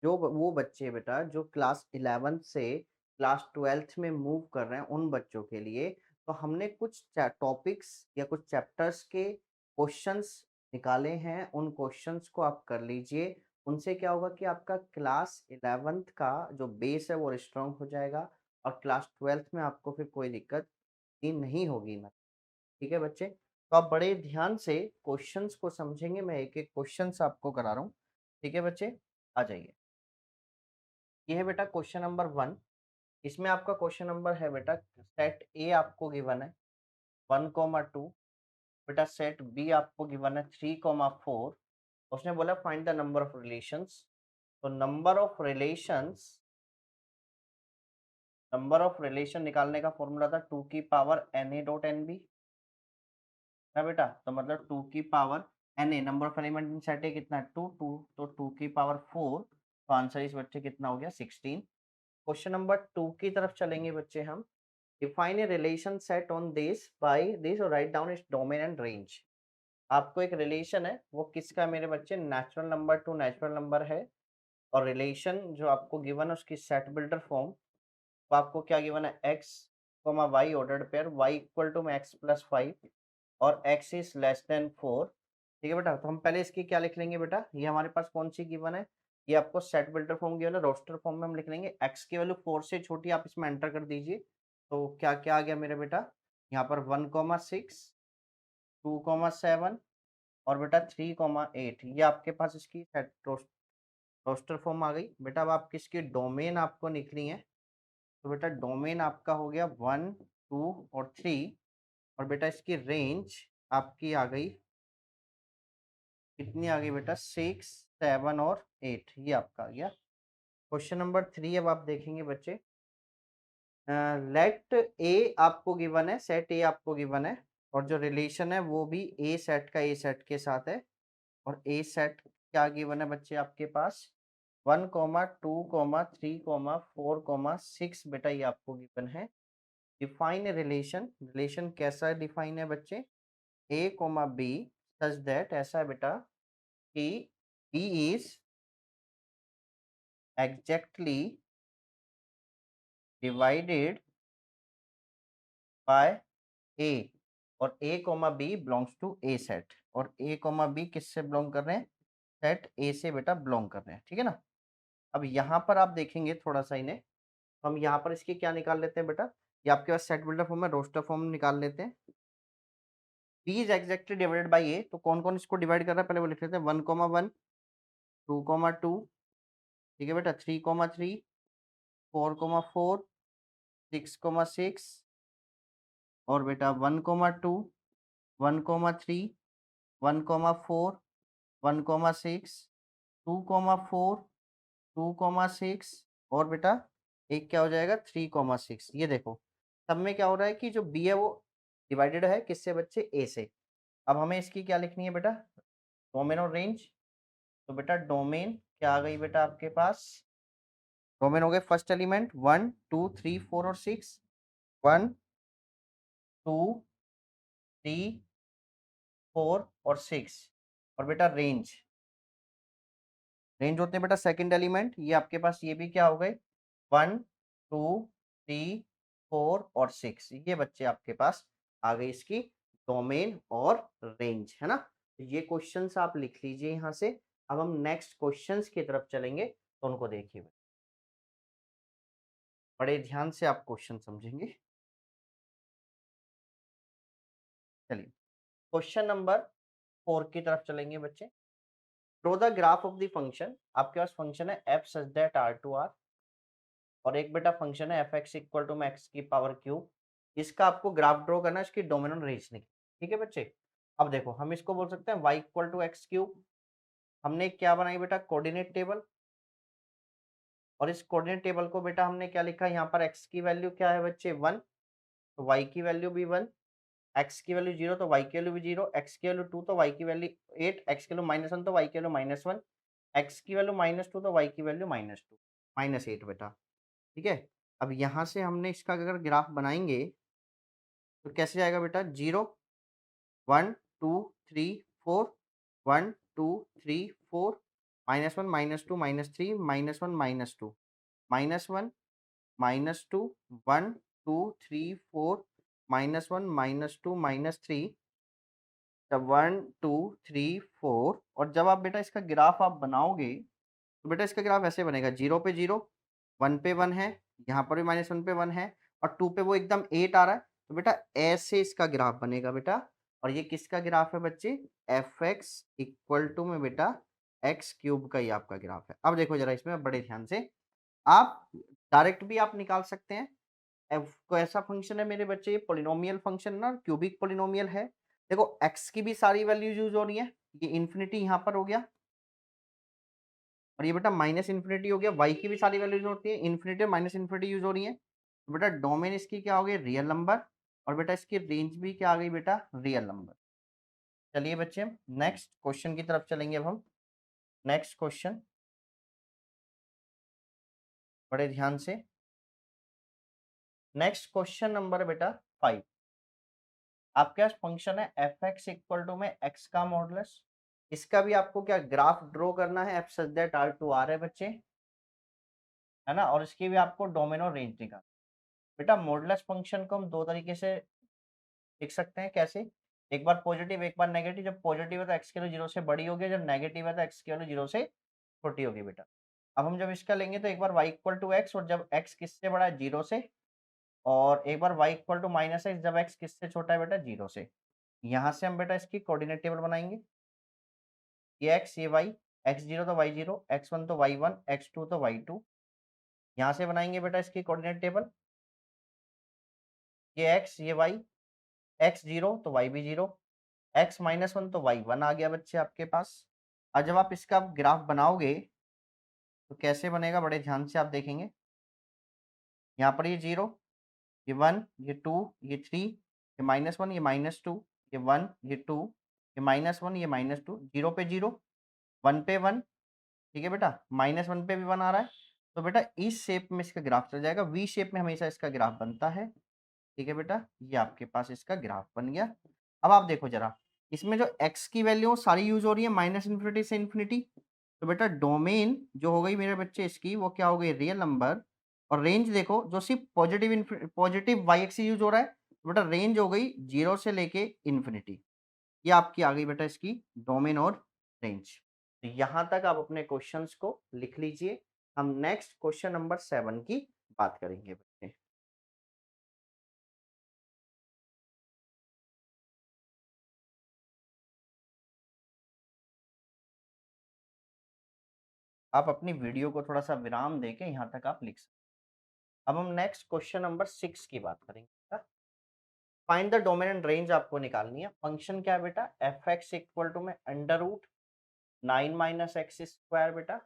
जो वो बच्चे बेटा जो क्लास 11th से क्लास 12th में मूव कर रहे हैं उन बच्चों के लिए, तो हमने कुछ टॉपिक्स या कुछ चैप्टर्स के क्वेश्चंस निकाले हैं। उन क्वेश्चंस को आप कर लीजिए। उनसे क्या होगा कि आपका क्लास 11th का जो बेस है वो स्ट्रांग हो जाएगा और क्लास 12th में आपको फिर कोई दिक्कत ही नहीं होगी ना। ठीक है बच्चे? तो आप बड़े ध्यान से क्वेश्चंस को समझेंगे। मैं एक-एक क्वेश्चंस आपको करा रहा हूँ। ठीक है बच्चे? आ जाइए। ये है बेटा क्वेश्चन नंबर 1। इसमें आपका क्वेश्चन नंबर है बेटा सेट ए आपको गिवन है 1, 2। बेटा सेट बी आपको गिवन है 3, 4। उसने बोला find the number of relations. तो नंबर ऑफ रिलेशन निकालने का फॉर्मूला था 2 की पावर na डॉट nb है बेटा। तो मतलब 2 की power na number of element in set ए कितना है 2 2 तो 2 की पावर 4। तो आंसर इस बच्चे कितना हो गया 16। क्वेश्चन नंबर 2 की तरफ चलेंगे बच्चे हम। Define a relation set on this by this और write down its domain and range. आपको एक रिलेशन है वो किसका है मेरे बच्चे, natural number to natural number है। और रिलेशन जो आपको गिवन है उसकी सेट बिल्डर फॉर्म, वो आपको क्या गिवन है x comma y ordered pair y equal to में एक्स प्लस 5 और एक्स इज लेस देन 4। ठीक है बेटा, तो हम पहले इसकी क्या लिख लेंगे बेटा, ये हमारे पास कौन सी गिवन है, ये आपको सेट बिल्डर फॉर्म गिवन है। रोस्टर फॉर्म में हम लिख लेंगे एक्स की वैल्यू 4 से छोटी, आप इसमें एंटर कर दीजिए। तो क्या क्या आ गया मेरे बेटा, यहाँ पर 1, 6, 2, 7 और बेटा 3, 8। ये आपके पास इसकी सेट रोस्टर फॉर्म आ गई बेटा। अब आपकी इसकी डोमेन आपको लिखनी है। तो बेटा डोमेन आपका हो गया 1, 2 और 3। और बेटा इसकी रेंज आपकी आ गई, कितनी आ गई बेटा 6, 7 और 8। ये आपका आ गया। क्वेश्चन नंबर 3 अब आप देखेंगे बच्चे। लेट ए आपको गिवन है, सेट ए आपको गिवन है और जो रिलेशन है वो भी ए सेट का ए सेट के साथ है। और ए सेट क्या गिवन है बच्चे आपके पास 1, 2, 3, 4, 6 बेटा ये आपको गिवन है। डिफाइन ए रिलेशन, रिलेशन कैसा डिफाइन है बच्चे, a comma b such that, ऐसा है बेटा कि b is exactly divided by a और a comma b belongs to a set. और ए कोमा बी किससे बिलोंग कर रहे हैं, सेट ए से बेटा बिलोंग कर रहे हैं। ठीक है ना। अब यहाँ पर आप देखेंगे थोड़ा सा इन्हें, तो हम यहाँ पर इसकी क्या निकाल लेते हैं बेटा, ये आपके पास सेट बिल्डर फॉर्म है, रोस्टर फॉर्म निकाल लेते हैं। B is exactly divided by a, तो कौन कौन इसको डिवाइड कर रहा है पहले वो लिख लेते हैं। 1, 1, 2, 2, ठीक है बेटा 3, 3, 4, 4, 6, 6 और बेटा 1, 2, 1, 3, 1, 4, 1, 6, 2, 4, 2, 6 और बेटा एक क्या हो जाएगा 3, 6। ये देखो सब में क्या हो रहा है कि जो बी है वो डिवाइडेड है किससे बच्चे, ए से। अब हमें इसकी क्या लिखनी है बेटा, डोमेन और रेंज। तो बेटा डोमेन क्या आ गई बेटा आपके पास, डोमेन हो गए फर्स्ट एलिमेंट 1, 2, 3, 4 और 6, 1, 2, 3, 4 और 6। और बेटा रेंज, रेंज होते हैं बेटा सेकंड एलिमेंट, ये आपके पास ये भी क्या हो गए 1, 2, 3, 4 और 6। ये बच्चे आपके पास आ गई इसकी डोमेन और रेंज, है ना। तो ये क्वेश्चंस आप लिख लीजिए यहाँ से। अब हम नेक्स्ट क्वेश्चंस की तरफ चलेंगे, तो उनको देखिए बड़े ध्यान से आप क्वेश्चन समझेंगे। चलिए क्वेश्चन नंबर 4 की तरफ चलेंगे बच्चे। Draw the graph of the function, आपके पास फंक्शन है f such that R to R और एक बेटा फंक्शन है f x equal to x की पावर क्यूब। इसका आपको ग्राफ ड्रॉ करना है, इसकी डोमेन और रेंज निकली। ठीक है बच्चे। अब देखो हम इसको बोल सकते हैं y equal to x cube. हमने क्या बनाई बेटा कोऑर्डिनेट टेबल, और इस कोऑर्डिनेट टेबल को बेटा हमने क्या लिखा, यहाँ पर x की वैल्यू क्या है बच्चे 1, तो y की वैल्यू भी 1, x की वैल्यू 0 तो y की वैल्यू भी 0, x की वैल्यू 2 तो y की वैल्यू 8, x की वैल्यू -1 तो y की वैल्यू -1, x की वैल्यू -2 तो y की वैल्यू -2 -8 बेटा। ठीक है। अब यहाँ से हमने इसका अगर ग्राफ बनाएंगे तो कैसे जाएगा बेटा 0, 1, 2, 3, 4, 1, 2, 3, 4 -1 -2 -3 -1 -2 -1 -2 1 2 3 4 -1 -2 -3 तब 1 2 3 4 और जब आप बेटा इसका ग्राफ आप बनाओगे तो बेटा इसका ग्राफ ऐसे बनेगा 0 पे 0 1 पे 1 है, यहाँ पर भी -1 पे 1 है और 2 पे वो एकदम 8 आ रहा है। तो बेटा ऐसे इसका ग्राफ बनेगा बेटा और ये किसका ग्राफ है बच्चे? fx इक्वल टू में बेटा एक्स क्यूब का ही आपका ग्राफ है। अब देखो जरा इसमें बड़े ध्यान से, आप डायरेक्ट भी आप निकाल सकते हैं। एफ को ऐसा फंक्शन है मेरे बच्चे, ये पॉलिनोमियल फंक्शन ना क्यूबिक पॉलिनोमियल है। देखो एक्स की भी सारी वैल्यूज यूज हो रही है, ये इन्फिनिटी यहाँ पर हो गया और ये बेटा माइनस इन्फिनिटी हो गया, वाई की भी सारी वैल्यूज होती है, इन्फिनिटी माइनस इन्फिनिटी यूज हो रही है। तो बेटा डोमेन इसकी क्या हो गई? रियल नंबर और बेटा इसकी रेंज भी क्या आ गई बेटा? Real number. चलिए बच्चे हम नेक्स्ट क्वेश्चन की तरफ चलेंगे। अब हम नेक्स्ट क्वेश्चन बड़े ध्यान से, नेक्स्ट क्वेश्चन नंबर बेटा 5। आपके पास फंक्शन है एफ एक्स इक्वल टू में एक्स का मॉडुलस, इसका भी आपको क्या ग्राफ ड्रॉ करना है, f such that R to R है बच्चे, है ना, और इसकी भी आपको डोमेन और रेंज निकाल। बेटा मॉडुलस फंक्शन को हम दो तरीके से लिख सकते हैं, कैसे? एक बार पॉजिटिव एक बार नेगेटिव। जब पॉजिटिव है तो एक्स की वैल्यू 0 से बड़ी होगी, जब नेगेटिव है तो एक्स की वैल्यू 0 से छोटी होगी बेटा। अब हम जब इसका लेंगे तो एक बार y इक्वल टू एक्स और जब x किससे बड़ा है? 0 से, और एक बार y equal to minus x जब x किससे छोटा है बेटा? 0 से। यहाँ से हम बेटा इसकी कोऑर्डिनेट टेबल बनाएंगे, ये x ये y, x0 तो y0, x1 तो y1, x2 तो y2। यहाँ से बनाएंगे बेटा इसकी कोऑर्डिनेट टेबल, ये x ये y, x0 तो y भी 0, x -1 तो y1 आ गया बच्चे आपके पास। और जब आप इसका ग्राफ बनाओगे तो कैसे बनेगा? बड़े ध्यान से आप देखेंगे, यहाँ पर ये 0, ये 1, ये 2, ये 3, ये -1, ये -2, ये 1, ये 2, ये -1, ये -2, 0 पे 0, 1 पे 1, ठीक है बेटा, -1 पे भी 1 आ रहा है। तो बेटा इस शेप में इसका ग्राफ चल जाएगा, वी शेप में हमेशा इसका ग्राफ बनता है, ठीक है बेटा, ये आपके पास इसका ग्राफ बन गया। अब आप देखो जरा, इसमें जो x की वैल्यू सारी यूज हो रही है माइनस इन्फिनिटी से इन्फिनिटी, तो बेटा डोमेन जो हो गई मेरे बच्चे इसकी वो क्या हो गई? Real number. और रेंज देखो जो सिर्फ पॉजिटिव वाई एक्स यूज हो रहा है, तो बेटा रेंज हो गई 0 से लेके इन्फिनिटी। ये आपकी आ गई बेटा इसकी डोमेन और रेंज। तो यहाँ तक आप अपने क्वेश्चंस को लिख लीजिए। हम नेक्स्ट क्वेश्चन नंबर 7 की बात करेंगे बच्चे। आप अपनी वीडियो को थोड़ा सा विराम देके यहाँ तक आप लिख सकते हैं। अब हम नेक्स्ट क्वेश्चन नंबर 6 की बात करेंगे। Find the domain and range आपको निकालनी है। फंक्शन क्या है बेटा? एफ एक्स इक्वल टू में under root 9 minus x square बेटा।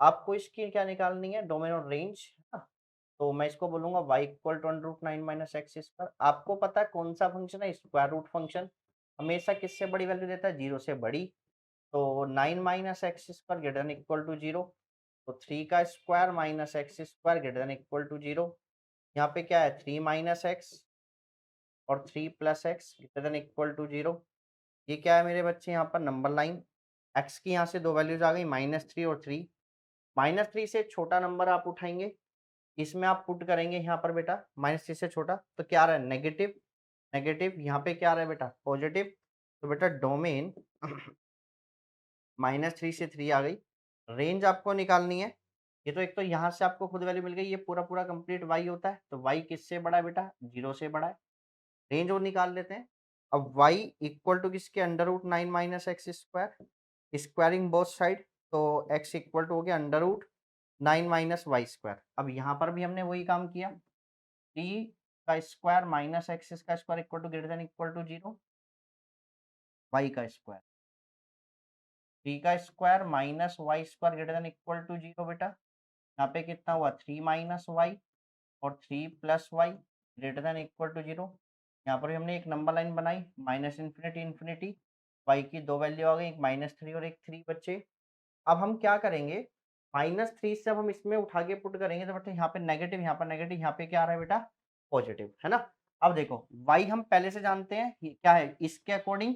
आपको इसकी क्या निकालनी है? डोमेन और रेंज। तो मैं इसको बोलूंगा y equal to under root 9 minus x square. आपको पता है कौन सा फंक्शन है? स्क्वायर रूट फंक्शन हमेशा किससे बड़ी वैल्यू देता है? 0 से बड़ी। तो 9 minus x square greater than equal to 0, तो 3 का square minus x square greater than equal to 0। यहाँ पे क्या है? 3 माइनस एक्स और 3 plus x greater than equal to 0। ये क्या है मेरे बच्चे? यहाँ पर नंबर लाइन, एक्स की यहाँ से दो वैल्यूज आ गई -3 और 3। -3 से छोटा नंबर आप उठाएंगे, इसमें आप पुट करेंगे यहाँ पर बेटा -3 से छोटा, तो क्या आ रहा है? नेगेटिव। नेगेटिव यहाँ पे क्या आ रहा है बेटा? पॉजिटिव। तो बेटा डोमेन -3 से 3 आ गई। रेंज आपको निकालनी है, ये तो एक तो यहाँ से आपको खुद वैल्यू मिल गई, ये पूरा पूरा कंप्लीट वाई होता है, तो वाई किससे बड़ा है बेटा? 0 से बड़ा है। रेंज और निकाल लेते हैं। अब y इक्वल टू किसके? Under root 9 minus x square, squaring both side, तो x इक्वल टू हो गया under root 9 minus y square. अब यहाँ पर भी हमने वही काम किया, 3 का स्क्वायर माइनस एक्स का square equal to greater than equal to 0, y का स्क्वायर, 3 का square minus y square greater than equal to 0 बेटा। यहाँ पे कितना हुआ? 3 माइनस वाई और 3 plus y greater than equal to 0। यहाँ पर भी हमने एक नंबर लाइन बनाई, माइनस इन्फिनिटी इन्फिनिटी, वाई की दो वैल्यू आ गई, एक -3 और एक 3 बच्चे। अब हम क्या करेंगे? -3 से अब हम इसमें उठा के पुट करेंगे तो बेटा यहाँ पे नेगेटिव, यहाँ पर नेगेटिव, यहाँ पे क्या आ रहा है बेटा? पॉजिटिव, है ना। अब देखो y हम पहले से जानते हैं ये क्या है, इसके अकॉर्डिंग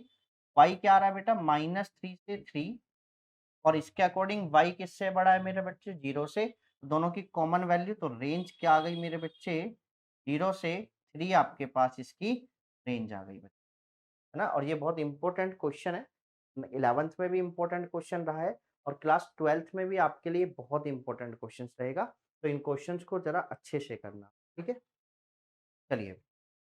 y क्या आ रहा है बेटा? -3 से 3 और इसके अकॉर्डिंग y किससे बड़ा है मेरे बच्चे, 0 से। दोनों की कॉमन वैल्यू, तो रेंज क्या आ गई मेरे बच्चे, 0 से 3 आपके पास इसकी रेंज आ गई बच्चे, है ना। और ये बहुत इंपॉर्टेंट क्वेश्चन है, 11th में भी इंपॉर्टेंट क्वेश्चन रहा है और क्लास 12th में भी आपके लिए बहुत इंपॉर्टेंट क्वेश्चन रहेगा। तो इन क्वेश्चंस को जरा अच्छे से करना, ठीक है। चलिए,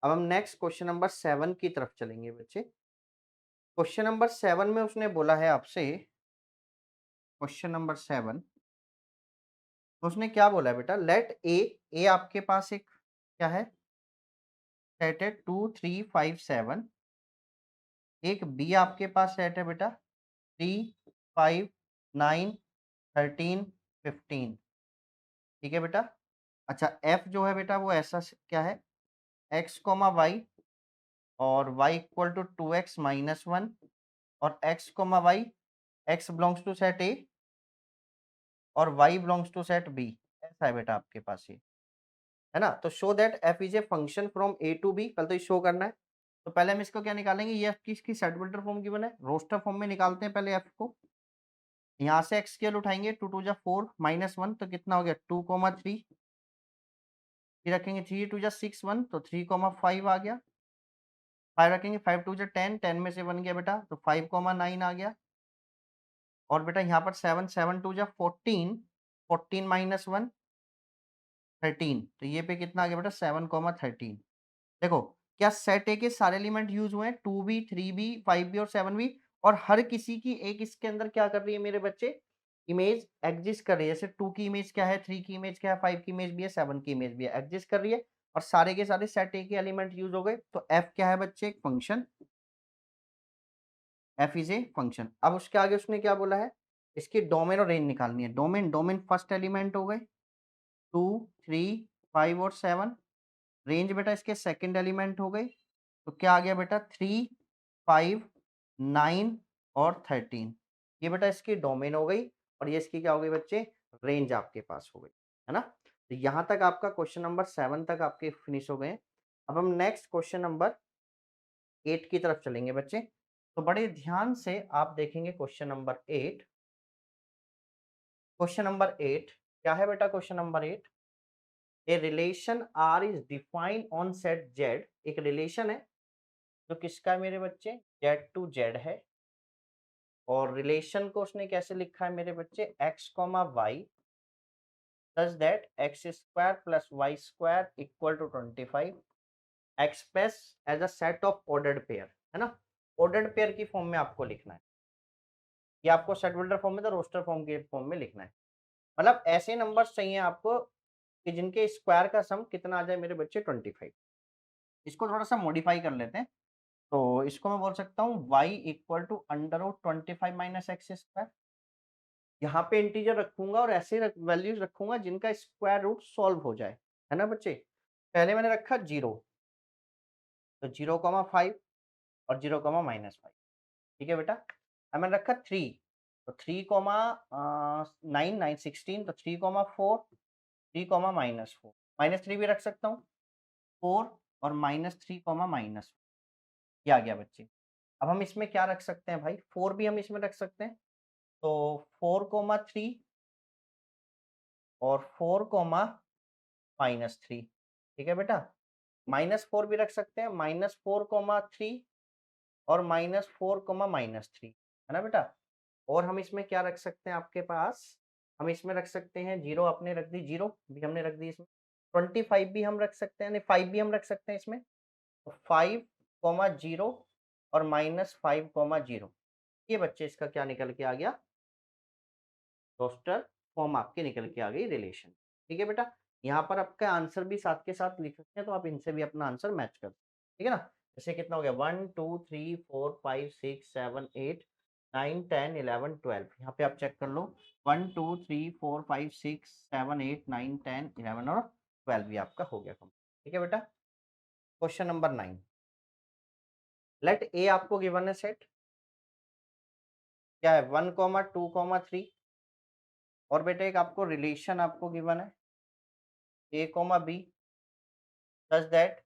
अब हम नेक्स्ट क्वेश्चन नंबर 7 की तरफ चलेंगे बच्चे। क्वेश्चन नंबर 7 में उसने बोला है आपसे, क्वेश्चन नंबर 7, तो उसने क्या बोला है बेटा, लेट ए आपके पास एक क्या है, सेट है 2 3 5 7। एक बी आपके पास सेट है बेटा 3 5 9 13 15, ठीक है बेटा। अच्छा, एफ जो है बेटा वो ऐसा क्या है, एक्स कोमा वाई और y equal to 2x minus 1 और x comma y, x belongs to set A और y belongs to set B, ऐसा है बेटा आपके पास ये, है ना। तो show that f is a function from a to b, कल तो ये शो करना है। तो पहले हम इसको क्या निकालेंगे, ये किसकी सेट वेक्टर फॉर्म की बना है, रोस्टर फॉर्म में निकालते हैं पहले f को। यहाँ से x स्केल उठाएंगे, 2 2 जा 4 माइनस 1 तो कितना हो गया 2 3, फिर रखेंगे 3 2 जा 6 1 तो 3 5 आ गया, 5 रखेंगे 5 2 जा 10, 10 में से 1 गया बेटा तो 5 9 आ गया। और बेटा यहाँ पर 7 7 2 जा 14, 14 माइनस 1 13, तो ये पे कितना आ गया बेटा 7 13। देखो, क्या सेट ए के सारे एलिमेंट यूज हुए हैं, 2b 3b 5b और 7b, और हर किसी की एक इसके अंदर क्या कर रही है मेरे बच्चे, इमेज एग्जिस्ट कर रही है। जैसे 2 की इमेज क्या है, 3 की इमेज क्या है, 5 की इमेज भी है, 7 की इमेज भी है, एग्जिस्ट कर रही है। और सारे के सारे सेट ए के एलिमेंट यूज हो गए, तो एफ क्या है बच्चे, एक function, F is a function. अब उसके आगे उसने क्या बोला है, इसकी डोमेन और रेंज निकालनी है। डोमेन, डोमेन फर्स्ट एलिमेंट हो गए 2 3 5 और 7, रेंज बेटा इसके सेकंड एलिमेंट हो गए, तो क्या आ गया बेटा 3 5 9 और 13, ये बेटा इसकी डोमेन हो गई और ये इसकी क्या हो गई बच्चे, रेंज आपके पास हो गई, है ना। तो यहाँ तक आपका क्वेश्चन नंबर 7 तक आपके फिनिश हो गए। अब हम नेक्स्ट क्वेश्चन नंबर 8 की तरफ चलेंगे बच्चे। तो बड़े ध्यान से आप देखेंगे क्वेश्चन नंबर 8। क्वेश्चन नंबर 8 क्या है बेटा, question number 8, a relation R is defined on set Z. एक रिलेशन है जो किसका है मेरे बच्चे, जेड टू जेड है, और रिलेशन को उसने कैसे लिखा है मेरे बच्चे, x comma y such that x square plus y square equal to 25, express as a set of ordered pair, है ना। ऑर्डर्ड पेयर की फॉर्म में आपको लिखना है, ये आपको सेट बिल्डर फॉर्म में तो रोस्टर फॉर्म के फॉर्म में लिखना है। मतलब ऐसे नंबर्स चाहिए आपको कि जिनके स्क्वायर का सम कितना आ जाए मेरे बच्चे, 25। इसको थोड़ा सा मॉडिफाई कर लेते हैं, तो इसको मैं बोल सकता हूँ y equal to under root 25 minus x square. यहाँ पे इंटीजर रखूंगा और ऐसे वैल्यूज रखूंगा जिनका स्क्वायर रूट सॉल्व हो जाए, है ना बच्चे। पहले मैंने रखा 0, तो 0,5 और 0,-5, ठीक है बेटा। अब मैंने रखा 3, तो 3,9 9 16, तो 3,4 3,-4, -3 भी रख सकता हूँ, 4 और -3, -4, ये आ गया बच्चे। अब हम इसमें क्या रख सकते हैं भाई, 4 भी हम इसमें रख सकते हैं, तो 4,3 और 4,-3, ठीक है बेटा। -4 भी रख सकते हैं, -4,3 और -4,-3, है ना बेटा। और हम इसमें क्या रख सकते हैं आपके पास, हम इसमें रख सकते हैं 0, आपने रख दी 0 भी हमने रख दी इसमें, 25 भी हम रख सकते हैं, नहीं 5 भी हम रख सकते हैं इसमें, तो 5,0 और -5,0, ये बच्चे इसका क्या निकल के आ गया, रोस्टर फॉर्म आपके निकल के आ गई रिलेशन, ठीक है बेटा। यहाँ पर आपका आंसर भी साथ के साथ लिख सकते हैं, तो आप इनसे भी अपना आंसर मैच कर, ठीक है ना। जैसे कितना हो गया 1 2 3 4 5 6 7 8 9 10 11 12, यहाँ पे आप चेक कर लो 1 2 3 4 5 6 7 8 9 10 11 और 12 भी आपका हो गया कंप्लीट, ठीक है बेटा। क्वेश्चन नंबर 9, लेट ए आपको गिवन है सेट क्या है 1,2,3, और बेटा एक आपको रिलेशन आपको गिवन है a, b such that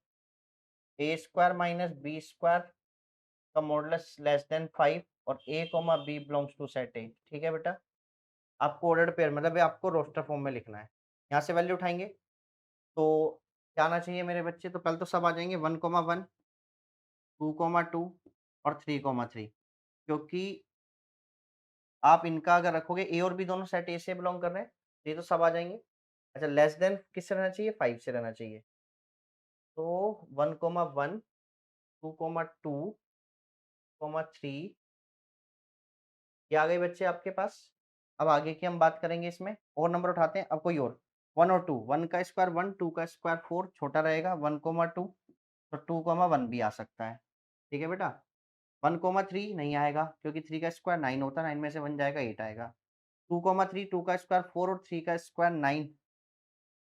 a square minus b square का मॉडुलस लेस देन 5 और a comma b belongs to set A. ठीक है बेटा, आपको ऑर्डर्ड पेयर मतलब ये आपको रोस्टर फॉर्म में लिखना है। यहाँ से वैल्यू उठाएंगे तो क्या आना चाहिए मेरे बच्चे, तो पहले तो सब आ जाएंगे 1,1 2,2 और 3,3, क्योंकि आप इनका अगर रखोगे ए और बी दोनों सेट ए से बिलोंग कर रहे हैं, तो ये तो सब आ जाएंगे। अच्छा, लेस देन किससे रहना चाहिए, 5 से रहना चाहिए। तो 1,1 2,2 3 ये आ गए बच्चे आपके पास। अब आगे की हम बात करेंगे, इसमें और नंबर उठाते हैं। अब कोई और 1 और 2, 1 का स्क्वायर 1, 2 का स्क्वायर 4 छोटा रहेगा 1,2, तो 2,1 भी आ सकता है। ठीक है बेटा, 1,3 नहीं आएगा क्योंकि 3 का स्क्वायर 9 होता है, 9 में से 1 जाएगा 8 आएगा। 2,3 2 का स्क्वायर 4 और 3 का स्क्वायर 9,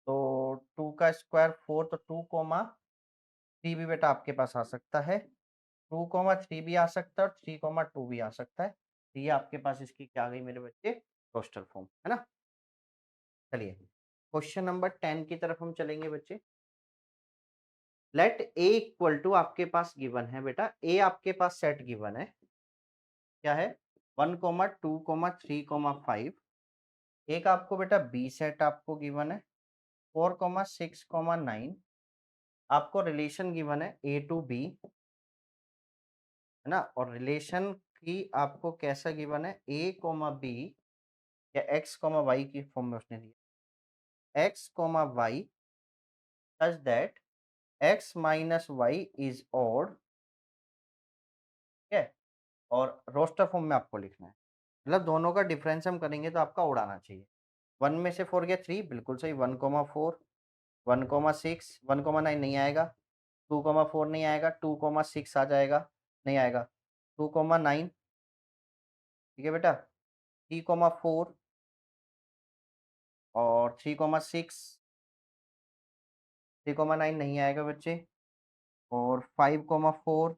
तो 2 का स्क्वायर 4, तो 2,3 भी बेटा आपके पास आ सकता है। 2,3 भी आ सकता है और 3,2 भी आ सकता है। तो ये आपके पास इसकी क्या आ गई मेरे बच्चे, रोस्टर फॉर्म, है ना। चलिए क्वेश्चन नंबर 10 की तरफ हम चलेंगे बच्चे। लेट ए इक्वल टू आपके पास गिवन है बेटा, ए आपके पास सेट गिवन है, क्या है 1,2,3,5। एक आपको बेटा बी सेट आपको गिवन है 4,6,9। आपको रिलेशन गिवन है ए टू बी, है ना, और रिलेशन की आपको कैसा गिवन है ए कोमा बी या एक्स कोमा वाई की फॉर्म में उसने दिया, x comma y such that x minus y is odd. ठीक है, और रोस्टर फॉर्म में आपको लिखना है, मतलब दोनों का डिफरेंस हम करेंगे तो आपका उड़ाना चाहिए। 1 में से 4 गया 3, बिल्कुल सही, 1,4 1,6 1,9 नहीं आएगा, 2,4 नहीं आएगा, 2,6 आ जाएगा, नहीं आएगा, 2,9। ठीक है बेटा, 3,4 और 3,6, 3,9 नहीं आएगा बच्चे, और 5,4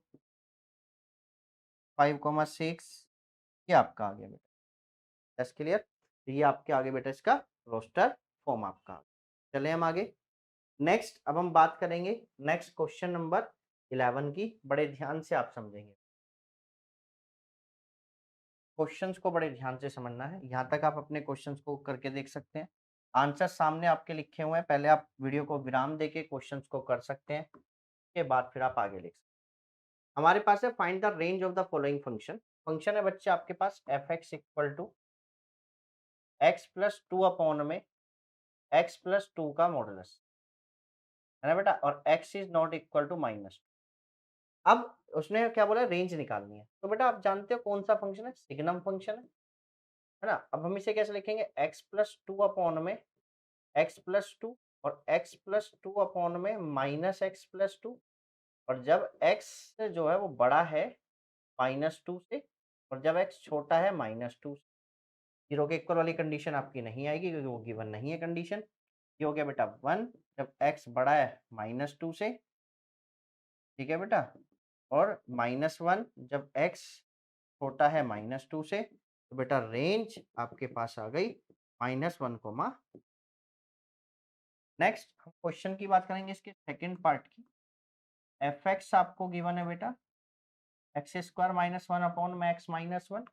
5,6 ये आपका आ गया बेटा। दैट्स क्लियर, तो ये आपके आगे बेटा इसका रोस्टर फॉर्म आपका आ गया। चले हम आगे नेक्स्ट, अब हम बात करेंगे नेक्स्ट क्वेश्चन नंबर 11 की। बड़े ध्यान से आप समझेंगे, क्वेश्चंस को बड़े ध्यान से समझना है। यहाँ तक आप अपने क्वेश्चंस को करके देख सकते हैं, आंसर सामने आपके लिखे हुए हैं, पहले आप वीडियो को विराम देके क्वेश्चंस को कर सकते हैं, उसके बाद फिर आप आगे लिख सकते हैं। हमारे पास है find the range of the following function. Function है बच्चे आपके पास f x equal to x plus two upon में एक्स प्लस टू का मॉडुलस, है ना बेटा, और x is not equal to minus. अब उसने क्या बोला, रेंज निकालनी है, तो बेटा आप जानते हो कौन सा फंक्शन है, सिग्नम फंक्शन है ना। अब हम इसे कैसे लिखेंगे, एक्स प्लस टू अपॉन में एक्स प्लस टू और एक्स प्लस टू अपॉन में माइनस एक्स प्लस टू, और जब एक्स जो है वो बड़ा है -2 से और जब एक्स छोटा है -2 से। 0 के इक्वल वाली कंडीशन आपकी नहीं आएगी क्योंकि वो गिवन नहीं है कंडीशन। ये हो गया बेटा 1 जब एक्स बड़ा है -2 से, ठीक है बेटा, और -1 जब एक्स छोटा है -2 से, तो बेटा रेंज आपके पास आ गई -1, नेक्स्ट हम क्वेश्चन की बात करेंगे इसके सेकंड पार्ट की। एफ एक्स आपको गिवन है बेटा एक्स स्क्वायर -1 अपॉन में एक्स -1,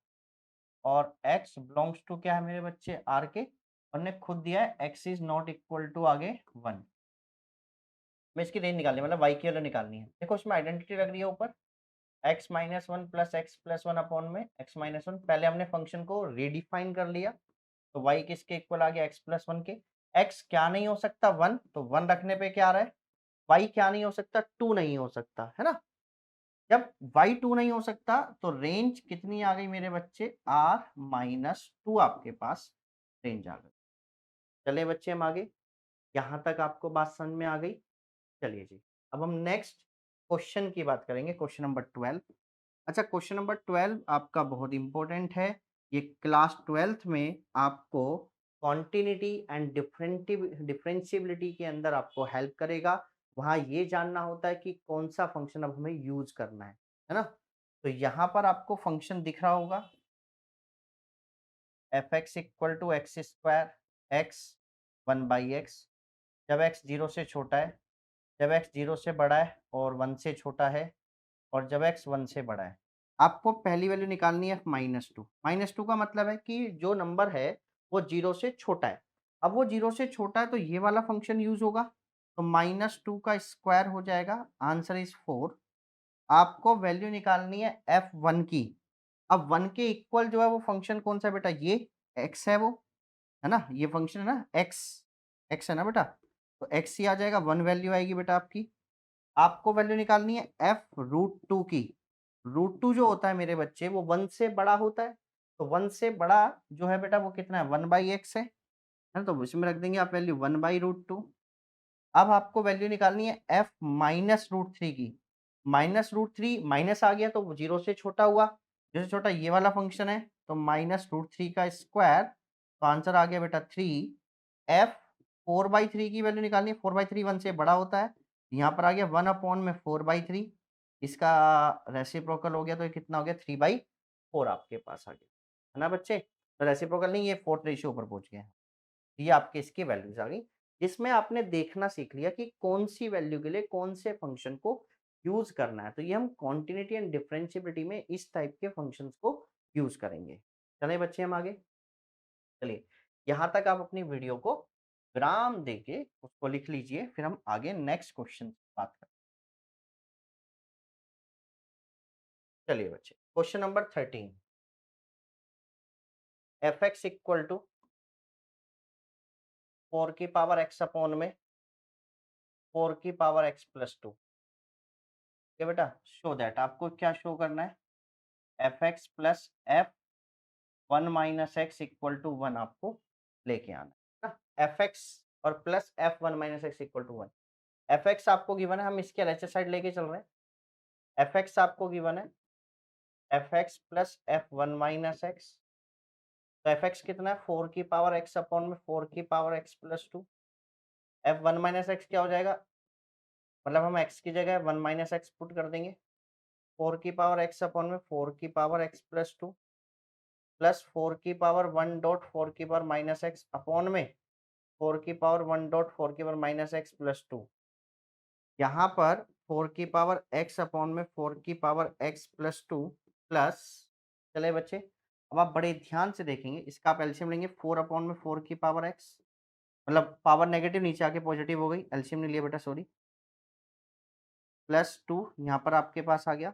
और एक्स बिलोंग्स टू क्या है मेरे बच्चे, आर के, और ने खुद दिया है x is not equal to आगे 1। मैं इसकी रेंज निकालनी है, मतलब वाई की वैल्यू निकालनी है। देखो इसमें आइडेंटिटी लग रही है ऊपर, x -1 plus x plus 1 upon में एक्स -1। पहले हमने फंक्शन को रीडिफाइन कर लिया, तो वाई किसके इक्वल आ गया, एक्स प्लस 1 के। एक्स क्या नहीं हो सकता, 1, तो 1 रखने पे क्या आ रहा है, वाई क्या नहीं हो सकता, 2 नहीं हो सकता, है ना। जब वाई 2 नहीं हो सकता तो रेंज कितनी आ गई मेरे बच्चे, R-2 आपके पास रेंज आ गई। चले बच्चे हम आगे, यहाँ तक आपको बात समझ में आ गई। चलिए जी, अब हम नेक्स्ट क्वेश्चन की बात करेंगे, क्वेश्चन नंबर 12। अच्छा, क्वेश्चन नंबर 12 आपका बहुत इंपॉर्टेंट है, ये क्लास 12th में आपको कॉन्टिन्यूटी एंड डिफरेंशियबिलिटी के अंदर आपको हेल्प करेगा। वहाँ ये जानना होता है कि कौन सा फंक्शन अब हमें यूज करना है ना। तो यहाँ पर आपको फंक्शन दिख रहा होगा f x equal to x square x 1/x, जब एक्स 0 से छोटा है, जब एक्स 0 से बड़ा है और 1 से छोटा है, और जब x 1 से बड़ा है। आपको पहली वैल्यू निकालनी है -2। -2 का मतलब है कि जो नंबर है वो 0 से छोटा है। अब वो 0 से छोटा है तो ये वाला फंक्शन यूज़ होगा। तो -2 का स्क्वायर हो जाएगा, आंसर इज़ 4। आपको वैल्यू निकालनी है f1 की। अब 1 के इक्वल जो है वो फंक्शन कौन-सा है बेटा? ये x है वो, है ना? ये फंक्शन है ना x, x है ना बेटा? तो x ही आ जाएगा, 1 वैल्यू आएगी बेटा आपकी। आपको वैल्यू निकालनी है f√2 की। √2 जो होता है मेरे बच्चे वो 1 से बड़ा होता है। तो 1 से बड़ा जो है बेटा वो कितना है? 1/x है ना? तो इसमें रख देंगे आप वैल्यू 1/√2। अब आपको वैल्यू निकालनी है f -√3 की। -√3 माइनस आ गया तो वो 0 से छोटा हुआ। जैसे छोटा ये वाला फंक्शन है तो -√3 का स्क्वायर, तो आंसर आ गया बेटा 3। f 4/3 की वैल्यू निकालनी है। 4/3 1 से बड़ा होता है। यहाँ पर आ गया 1 में 4/3, इसका रेसिप्रोकल हो गया तो ये कितना हो गया? 3/4 आपके पास आ गया। है ना बच्चे? तो रेसिप्रोकल नहीं, ये 4th रेशियो ऊपर पहुँच गया है। ये आपकी इसकी वैल्यूज़ आ गई। इसमें आपने देखना सीख लिया कि कौन-सी वैल्यू के लिए कौन से फंक्शन को यूज़ करना है। तो ये हम कॉन्टिन्यूटी एंड डिफरेंशिएबिलिटी में इस टाइप के फंक्शंस को यूज़ करेंगे। चलें बच्चे हम आगे? चलिए, यहाँ तक आप अपनी वीडियो को विराम देके उसको लिख लीजिए, फिर हम आगे नेक्स्ट क्वेश्चन बात करें। चलिए बच्चे, question number 13, f(x) equal to 4 की पावर x अपॉन में 4 की पावर x प्लस 2। ठीक है बेटा? शो दैट आपको क्या शो करना है? f(x) plus f(1 minus x) equal to 1 आपको लेके आना है ना? f(x) और plus f(1 minus x) equal to 1। f(x) आपको गिवन है, हम इसके एलएचएस साइड लेके चल रहे हैं। f(x) आपको गिवन है f(x) plus f(1 minus x). तो f(x) कितना है? 4 की पावर x अपॉन में 4 की power x plus 2। f(1 minus x) क्या हो जाएगा? मतलब हम x की जगह 1 माइनस x पुट कर देंगे। 4 की पावर x अपॉन में 4 की पावर x प्लस 2 प्लस 4 की पावर 1 डॉट 4 की पावर माइनस x अपॉन में 4 की पावर 1 डॉट 4 की पावर माइनस x प्लस 2। यहाँ पर 4 की पावर x अपॉन में 4 की पावर x प्लस 2 प्लस, चले बच्चे, अब आप बड़े ध्यान से देखेंगे, इसका आप एलसीएम लेंगे। 4 अपॉन में 4 की पावर x, मतलब पावर नेगेटिव नीचे आके पॉजिटिव हो गई, एलसीएम नहीं लिया बेटा, सॉरी। प्लस 2 यहाँ पर आपके पास आ गया।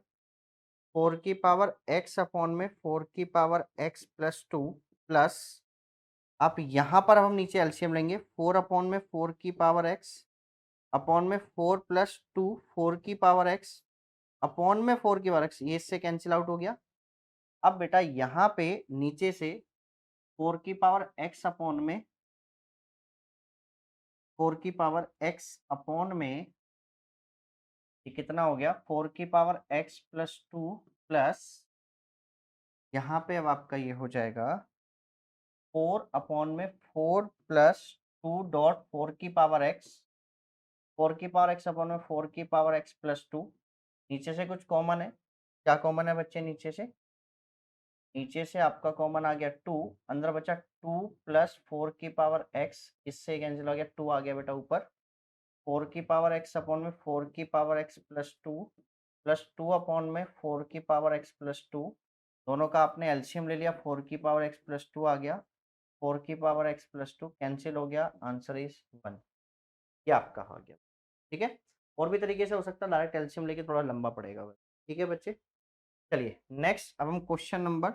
4 की पावर x अपॉन में 4 की पावर x प्लस 2 प्लस, आप यहाँ पर अब हम नीचे एलसीएम लेंगे। 4 अपॉन में 4 की पावर x अपॉन में 4 प्लस 2 4 की पावर x अपॉन में 4 की पावर x, ये इससे कैंसिल आउट हो गया। अब बेटा यहाँ पे नीचे से 4 की पावर x अपॉन में 4 की पावर x अपॉन में ये कितना हो गया? 4 की पावर x प्लस 2 प्लस, यहाँ पे अब आपका ये हो जाएगा 4 अपॉन में 4 प्लस 2 डॉट 4 की पावर x, 4 की पावर x अपॉन में 4 की पावर x प्लस 2। नीचे से कुछ कॉमन है, क्या कॉमन है बच्चे नीचे से? नीचे से आपका कॉमन आ गया 2, अंदर बचा 2 प्लस 4 की पावर x, इससे कैंसिल हो गया, 2 आ गया बेटा ऊपर। 4 की पावर x अपॉन में 4 की power x plus 2 plus 2 upon में 4 की पावर x प्लस 2, दोनों का आपने एलसीएम ले लिया। 4 की पावर x प्लस 2 आ गया, 4 की पावर x प्लस 2 कैंसिल हो गया, आंसर इज 1। ये आपका आ गया। ठीक है? और भी तरीके से हो सकता है, डायरेक्ट एलसीएम लेके थोड़ा लंबा पड़ेगा बस। ठीक है बच्चे? चलिए नेक्स्ट, अब हम क्वेश्चन नंबर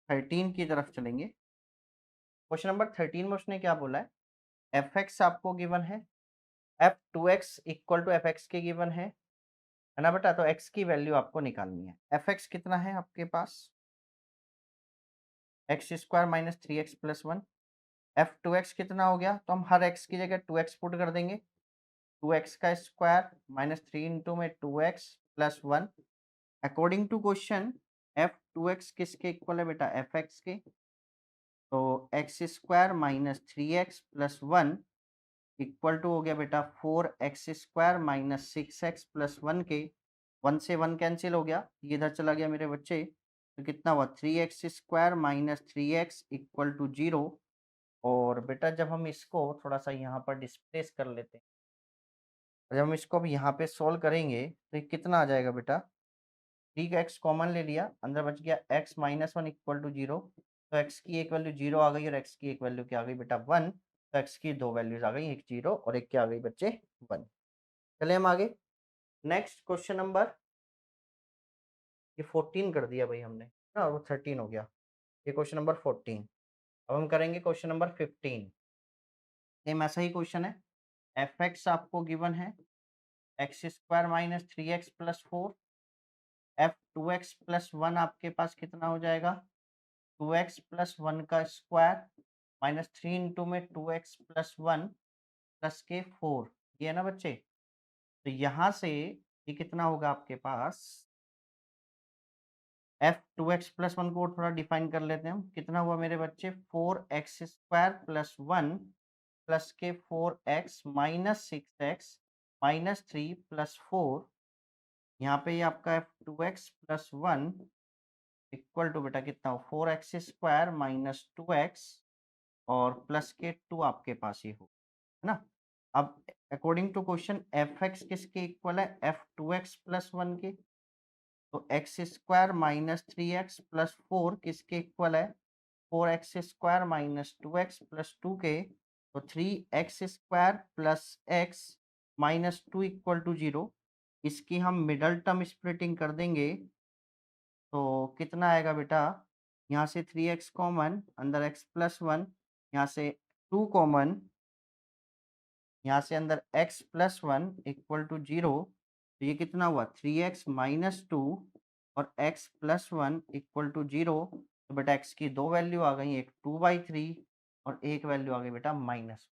13 की तरफ चलेंगे। क्वेश्चन नंबर 13 में उसने क्या बोला है? f(x) आपको गिवन है, f(2x) इक्वल टू f(x) के गिवन है ना बेटा? तो x की वैल्यू आपको निकालनी है। f(x) कितना है आपके पास? x square minus 3x plus 1। f(2x) कितना हो गया? तो हम हर x की जगह 2x पुट कर देंगे। 2x का स्क्वायर माइनस 3 इंटू में 2x plus 1। According to question f(2x) किसके इक्वल है बेटा? f(x) के। तो x square minus 3x plus 1 equal to हो गया बेटा 4x square minus 6x plus 1 के। 1 से 1 कैंसिल हो गया, ये इधर चला गया मेरे बच्चे। तो कितना हुआ? 3x square minus 3x equal to 0। और बेटा जब हम इसको थोड़ा सा यहाँ पर डिस्प्लेस कर लेते हैं, जब हम इसको अब यहाँ पे सोल्व करेंगे तो ये कितना आ जाएगा बेटा? 3 का x कॉमन ले लिया, अंदर बच गया x minus one equal to 0। तो x की एक वैल्यू 0 आ गई और x की एक वैल्यू क्या आ गई बेटा 1। तो x की दो वैल्यूज आ गई, एक 0 और एक क्या आ गई बच्चे 1। चले हम आगे। नेक्स्ट क्वेश्चन नंबर, ये 14 कर दिया भाई हमने ना, और वो 13 हो गया। ये क्वेश्चन नंबर 14। अब हम करेंगे क्वेश्चन नंबर 15। सेम ऐसा ही क्वेश्चन है। एफ एक्स आपको गिवन है x square minus three x plus four. F two x plus one आपके पास कितना हो जाएगा, टू एक्स प्लस वन का स्क्वायर माइनस थ्री इंटू में two x plus one plus के फोर। ये है ना बच्चे। तो यहाँ से ये कितना होगा आपके पास, f two x plus one को थोड़ा डिफाइन कर लेते हैं हम। कितना हुआ मेरे बच्चे, four x square plus one plus के four x minus six x minus three plus four. यहाँ पे ये आपका f two x plus one equal to बेटा कितना हो, four x square minus two x और प्लस के टू आपके पास ही हो, है ना। अब according to question f x किसके इक्वल है, f two x plus one के। तो x square minus three x plus four किसके इक्वल है, four x square minus two x plus two के। तो three x square plus x minus two equal to zero. इसकी हम मिडल टर्म स्प्लिटिंग कर देंगे तो कितना आएगा बेटा, यहाँ से थ्री एक्स कॉमन, अंदर एक्स प्लस वन, यहाँ से टू कॉमन, यहाँ से अंदर x plus one equal to zero. तो ये कितना हुआ, थ्री एक्स माइनस टू और x plus one equal to zero. तो बेटा x की दो वैल्यू आ गई, एक टू बाई थ्री और एक वैल्यू आ गई बेटा माइनस।